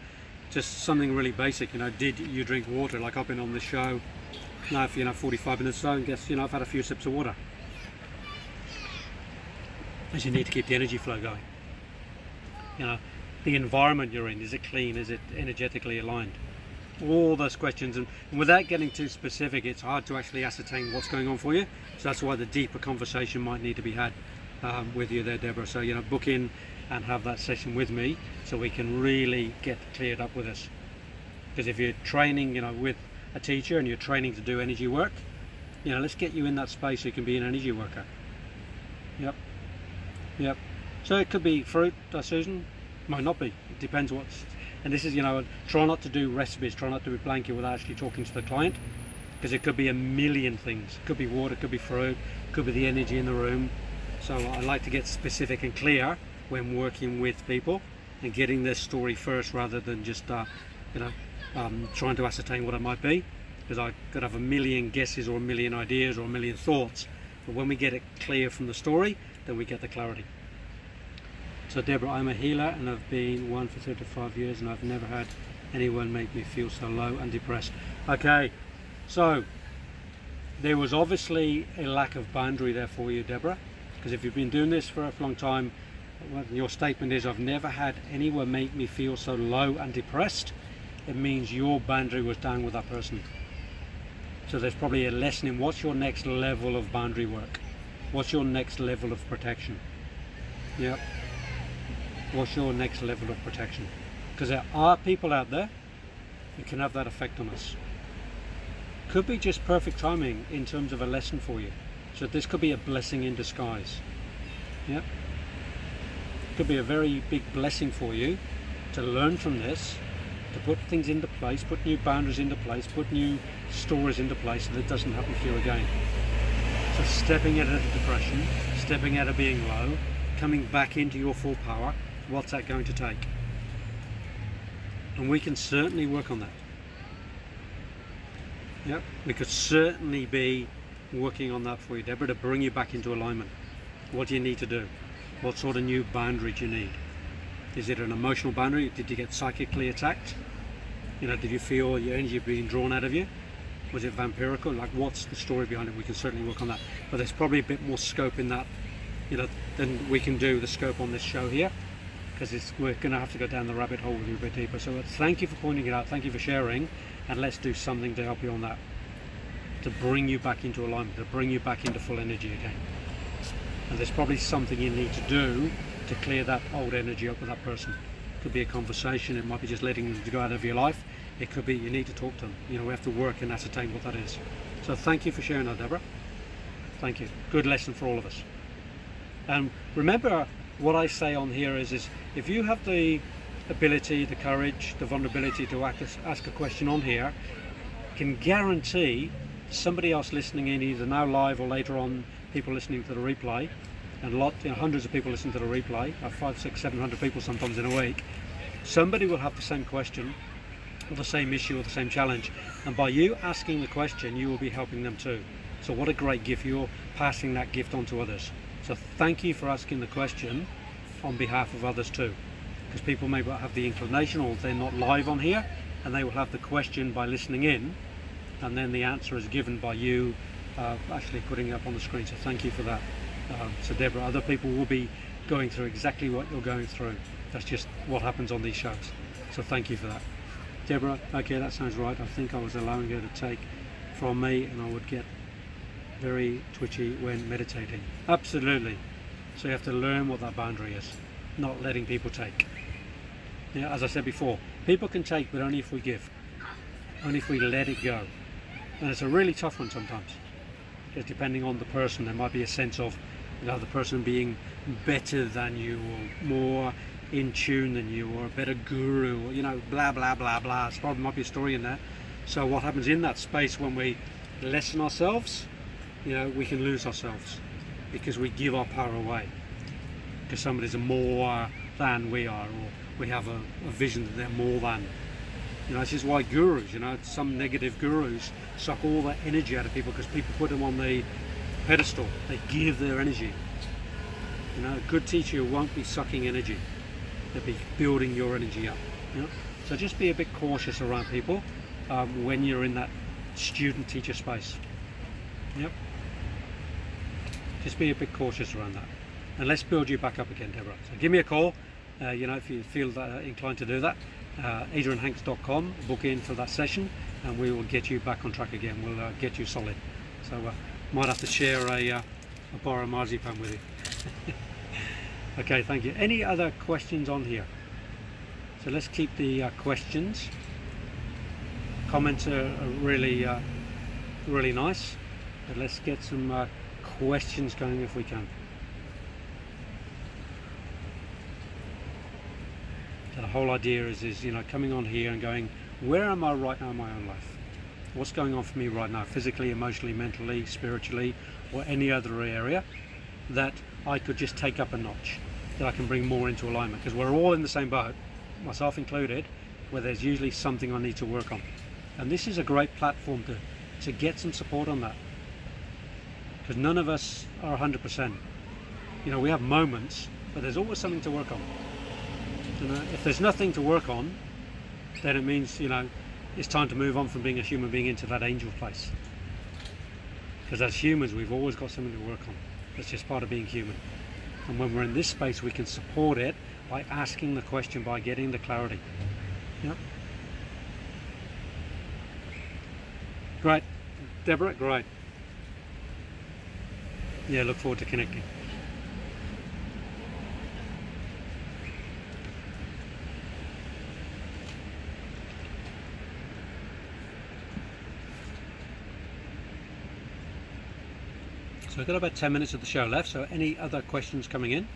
just something really basic, you know, did you drink water? Like I've been on the show now for, 45 minutes or so, and guess, I've had a few sips of water. As you need to keep the energy flow going. The environment you're in, is it clean? Is it energetically aligned? All those questions, and without getting too specific, it's hard to actually ascertain what's going on for you. So that's why the deeper conversation might need to be had with you there, Deborah. So, book in and have that session with me so we can really get cleared up with this. Because if you're training, with a teacher and you're training to do energy work, let's get you in that space so you can be an energy worker. Yep. So it could be fruit, Susan. Might not be. It depends what's. And this is, try not to do recipes, try not to be blanket without actually talking to the client, because it could be a million things. It could be water, it could be fruit, it could be the energy in the room. So I like to get specific and clear when working with people and getting their story first, rather than just, trying to ascertain what it might be, because I could have a million guesses or a million ideas or a million thoughts, but when we get it clear from the story, then we get the clarity. So Deborah, I'm a healer and I've been one for 35 years and I've never had anyone make me feel so low and depressed. Okay, so there was obviously a lack of boundary there for you, Deborah, because if you've been doing this for a long time, your statement is, I've never had anyone make me feel so low and depressed. It means your boundary was down with that person. So there's probably a lesson in what's your next level of boundary work? What's your next level of protection? Yep. What's your next level of protection? Because there are people out there who can have that effect on us. Could be just perfect timing in terms of a lesson for you. So this could be a blessing in disguise. Yep. Could be a very big blessing for you to learn from this, to put things into place, put new boundaries into place, put new stories into place so that it doesn't happen to you again. So stepping out of depression, stepping out of being low, coming back into your full power, what's that going to take? And we can certainly work on that. Yep, we could certainly be working on that for you, Deborah, to bring you back into alignment. What do you need to do? What sort of new boundary do you need? Is it an emotional boundary? Did you get psychically attacked? You know, did you feel your energy being drawn out of you? Was it vampirical? Like, what's the story behind it? We can certainly work on that. But there's probably a bit more scope in that, you know, than we can do the scope on this show here, because we're going to have to go down the rabbit hole with you a bit deeper. So thank you for pointing it out. Thank you for sharing, and let's do something to help you on that, to bring you back into alignment, to bring you back into full energy again. And there's probably something you need to do to clear that old energy up with that person. It could be a conversation, it might be just letting them go out of your life, it could be you need to talk to them. You know, we have to work and ascertain what that is. So thank you for sharing that, Deborah. Thank you. Good lesson for all of us. And remember, what I say on here is if you have the ability, the courage, the vulnerability to ask a question on here, can guarantee somebody else listening in, either now live or later on, people listening to the replay, and hundreds of people listen to the replay, 500, 600, 700 people sometimes in a week, somebody will have the same question or the same issue or the same challenge, and by you asking the question you will be helping them too. So what a great gift, you're passing that gift on to others. So thank you for asking the question on behalf of others too, because people may have the inclination, or they're not live on here, and they will have the question by listening in, and then the answer is given by you actually putting it up on the screen. So thank you for that. So Deborah, other people will be going through exactly what you're going through. That's just what happens on these shows. So thank you for that. Deborah, okay, that sounds right. I think I was allowing her to take from me, and I would get very twitchy when meditating. Absolutely. So you have to learn what that boundary is, not letting people take. Yeah, as I said before, people can take, but only if we give, only if we let it go. And it's a really tough one sometimes, because depending on the person, there might be a sense of, you know, the person being better than you, or more in tune than you, or a better guru, or, you know, blah blah blah blah. It's probably might be a story in there. So what happens in that space when we lessen ourselves, you know, we can lose ourselves because we give our power away, because somebody's more than we are, or we have a vision that they're more than. You know, this is why gurus, you know, some negative gurus suck all that energy out of people, because people put them on the pedestal. They give their energy. You know, a good teacher won't be sucking energy. They'll be building your energy up. You know? So just be a bit cautious around people when you're in that student-teacher space. Yep. Just be a bit cautious around that. And let's build you back up again, Deborah. So give me a call, you know, if you feel inclined to do that. AdrianHanks.com, book in for that session, and we will get you back on track again. We'll get you solid. So might have to share a bar of marzipan with you. Okay, thank you. Any other questions on here? So let's keep the questions. Comments are really really nice, but let's get some questions going if we can. So the whole idea is, you know, coming on here and going, where am I right now in my own life? What's going on for me right now, physically, emotionally, mentally, spiritually, or any other area that I could just take up a notch, that I can bring more into alignment? Because we're all in the same boat, myself included. where there's usually something I need to work on. And this is a great platform to get some support on that. Because none of us are 100%. You know, we have moments, but there's always something to work on. You know, if there's nothing to work on, then it means, you know, it's time to move on from being a human being into that angel place. Because as humans, we've always got something to work on. That's just part of being human. And when we're in this space, we can support it by asking the question, by getting the clarity. Yep. Great. Deborah, great. Yeah, look forward to connecting. So we've got about 10 minutes of the show left, so any other questions coming in?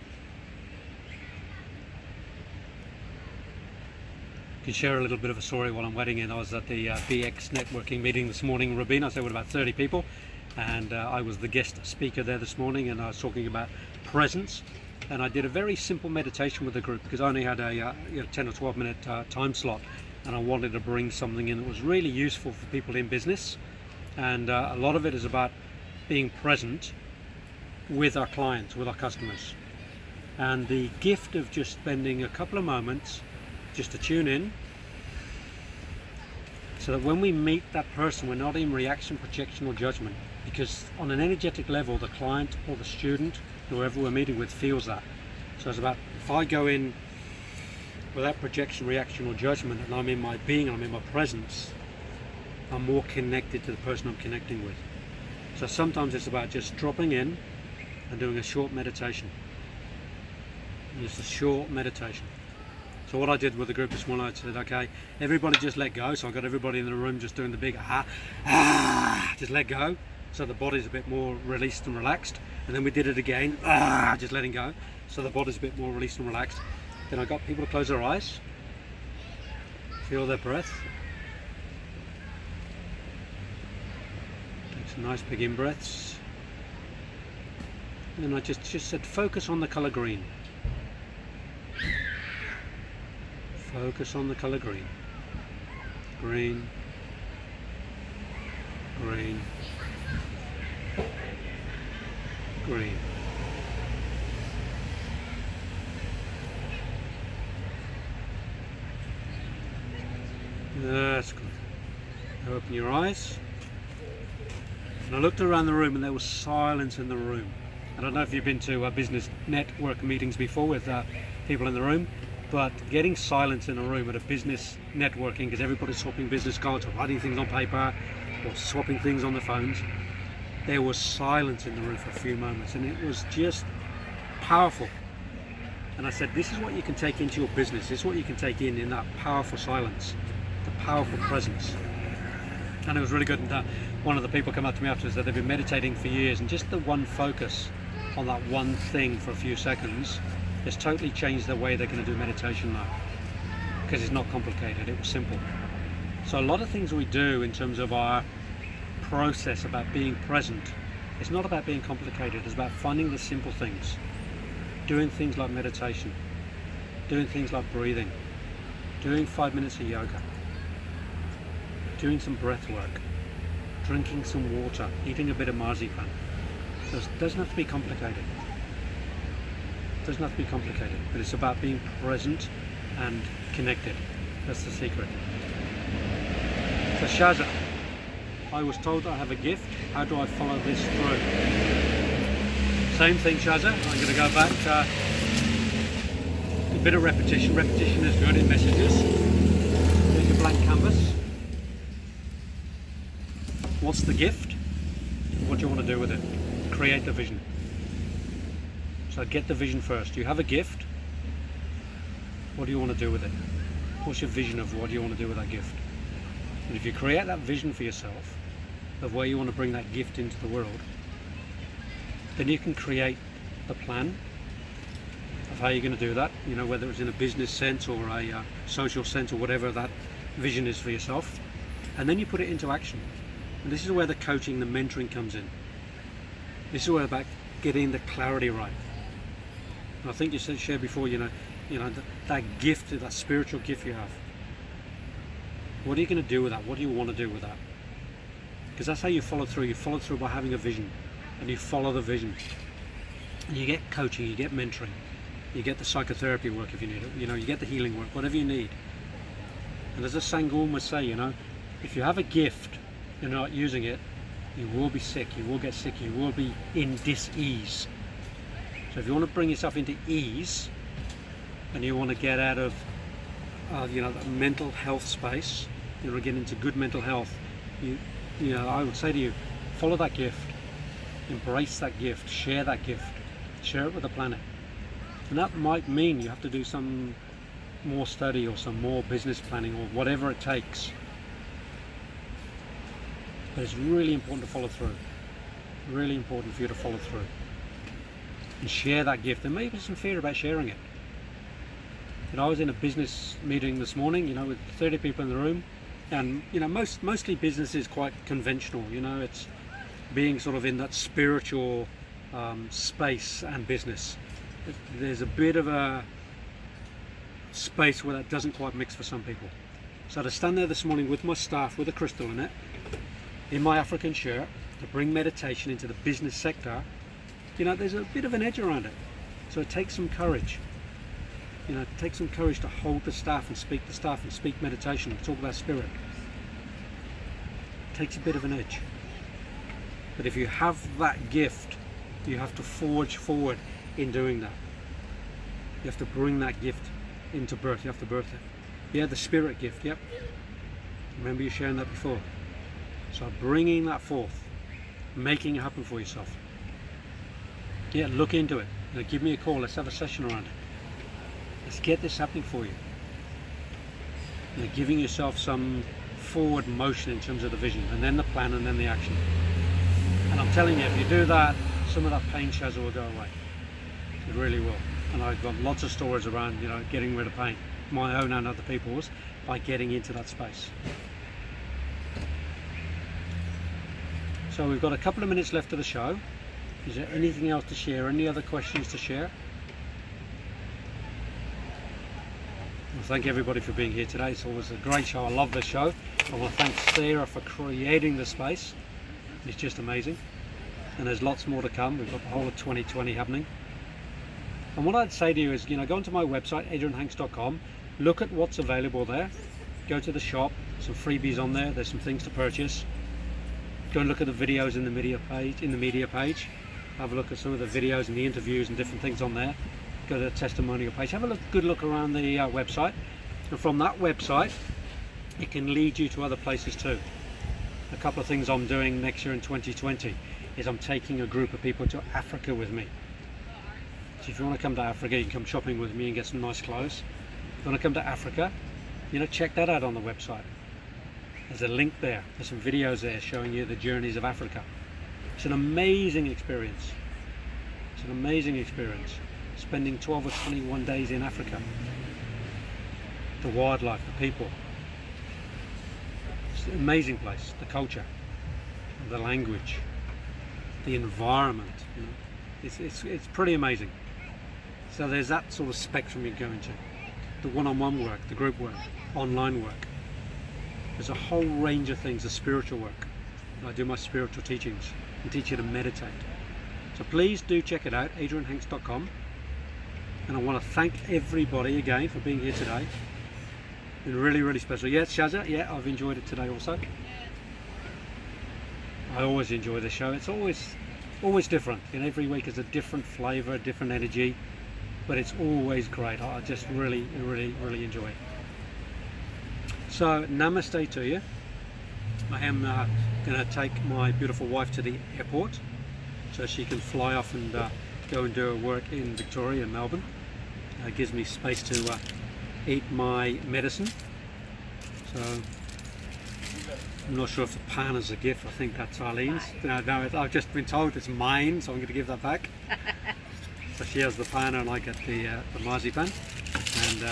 I can share a little bit of a story while I'm waiting in. I was at the BX networking meeting this morning in Rabin. I said with about 30 people, and I was the guest speaker there this morning, and I was talking about presence, and I did a very simple meditation with the group because I only had a 10 or 12 minute time slot, and I wanted to bring something in that was really useful for people in business. And a lot of it is about being present with our clients, with our customers, and the gift of just spending a couple of moments just to tune in, so that when we meet that person, we're not in reaction, projection or judgment, because on an energetic level the client or the student, whoever we're meeting with, feels that. So it's about, if I go in without projection, reaction or judgment, and I'm in my being, I'm in my presence, I'm more connected to the person I'm connecting with. So sometimes it's about just dropping in and doing a short meditation. Just a short meditation. So what I did with the group this morning, I said, okay, everybody just let go. So I got everybody in the room just doing the big just let go. So the body's a bit more released and relaxed. And then we did it again, just letting go. So the body's a bit more released and relaxed. Then I got people to close their eyes, feel their breath. Nice big in-breaths, and then I just said focus on the color green. Focus on the color green. Green, green, green. That's good. Now open your eyes. And I looked around the room and there was silence in the room. I don't know if you've been to business network meetings before with people in the room, but getting silence in a room at a business networking, because everybody's swapping business cards or writing things on paper or swapping things on the phones, there was silence in the room for a few moments, and it was just powerful. And I said, this is what you can take into your business. This is what you can take in that powerful silence, the powerful presence. And it was really good. And one of the people came up to me afterwards that they've been meditating for years, and just the one focus on that one thing for a few seconds has totally changed the way they're going to do meditation now, because it's not complicated, it was simple. So a lot of things we do in terms of our process about being present, it's not about being complicated, it's about finding the simple things, doing things like meditation, doing things like breathing, doing 5 minutes of yoga, doing some breath work, drinking some water, eating a bit of marzipan. So it doesn't have to be complicated. It doesn't have to be complicated, but it's about being present and connected. That's the secret. So Shaza, I was told that I have a gift. How do I follow this through? Same thing, Shaza. I'm going to go back. A bit of repetition. Repetition is good in messages. Here's your blank canvas. What's the gift? What do you want to do with it? Create the vision. So get the vision first. You have a gift. What do you want to do with it? What's your vision of what do you want to do with that gift? And if you create that vision for yourself of where you want to bring that gift into the world, then you can create the plan of how you're going to do that, you know, whether it's in a business sense or a social sense or whatever that vision is for yourself, and then you put it into action. And this is where the coaching, the mentoring comes in. This is where about getting the clarity right. And I think you shared before, that gift, that spiritual gift you have, What are you going to do with that? What do you want to do with that? Because that's how you follow through. You follow through by having a vision, and you follow the vision. And you get coaching, you get mentoring, you get the psychotherapy work if you need it, you get the healing work, whatever you need. And as a Sangoon would say, if you have a gift, you're not using it, you will be sick, you will get sick, you will be in dis-ease. So if you want to bring yourself into ease, and you want to get out of that mental health space, you want to get into good mental health, I would say to you, follow that gift, embrace that gift, share that gift, share it with the planet. And that might mean you have to do some more study or some more business planning or whatever it takes. But it's really important to follow through. Really important for you to follow through. And share that gift. There may be some fear about sharing it. I was in a business meeting this morning, with 30 people in the room. And, mostly business is quite conventional. It's being sort of in that spiritual space and business. There's a bit of a space where that doesn't quite mix for some people. So to stand there this morning with my staff with a crystal in it, in my African shirt, to bring meditation into the business sector, there's a bit of an edge around it. So it takes some courage. It takes some courage to hold the staff and speak to staff and speak meditation and talk about spirit. It takes a bit of an edge. But if you have that gift, you have to forge forward in doing that. You have to bring that gift into birth. You have to birth it. Yeah, the spirit gift, yep. Remember you sharing that before. So bringing that forth, making it happen for yourself. Yeah, look into it. Give me a call. Let's have a session around it. Let's get this happening for you. Giving yourself some forward motion in terms of the vision, and then the plan, and then the action. And I'm telling you, if you do that, some of that pain, Shazza, will go away. It really will. And I've got lots of stories around, getting rid of pain, my own and other people's, by getting into that space. So we've got a couple of minutes left of the show. Is there anything else to share? Any other questions to share? Well, thank everybody for being here today. It's always a great show. I love this show. I want to thank Sarah for creating the space. It's just amazing. And there's lots more to come. We've got the whole of 2020 happening. And what I'd say to you is, go onto my website, adrianhanks.com, look at what's available there. Go to the shop, some freebies on there. There's some things to purchase. Go and look at the videos in the media page. Have a look at some of the videos and the interviews and different things on there. Go to the testimonial page. Have a good look around the website. And from that website, it can lead you to other places too. A couple of things I'm doing next year in 2020 is I'm taking a group of people to Africa with me. So if you want to come to Africa, you can come shopping with me and get some nice clothes. If you want to come to Africa, check that out on the website. There's a link there. There's some videos there showing you the journeys of Africa. It's an amazing experience. It's an amazing experience. Spending 12 or 21 days in Africa. The wildlife, the people. It's an amazing place. The culture, the language, the environment. It's pretty amazing. So there's that sort of spectrum you go into. The one-on-one work, the group work, online work. There's a whole range of things, the spiritual work. I do my spiritual teachings and teach you to meditate. So please do check it out, adrianhanks.com. And I want to thank everybody again for being here today. It's been really, really special. Yeah, Shazza, yeah, I've enjoyed it today also. I always enjoy the show. It's always different. Every week is a different flavour, a different energy, but it's always great. I just really, really, really enjoy it. So, namaste to you. I am going to take my beautiful wife to the airport so she can fly off and go and do her work in Victoria and Melbourne. It gives me space to eat my medicine. So, I'm not sure if the pan is a gift. I think that's Arlene's. No, I've just been told it's mine, so I'm going to give that back. So she has the pan and I get the marzipan. And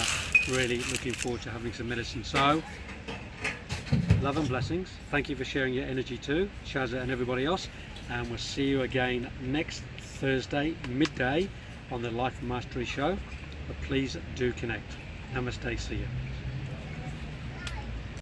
really looking forward to having some medicine. So, love and blessings. Thank you for sharing your energy too, Shazza and everybody else. And we'll see you again next Thursday, midday, on the Life Mastery Show. But please do connect. Namaste, see you.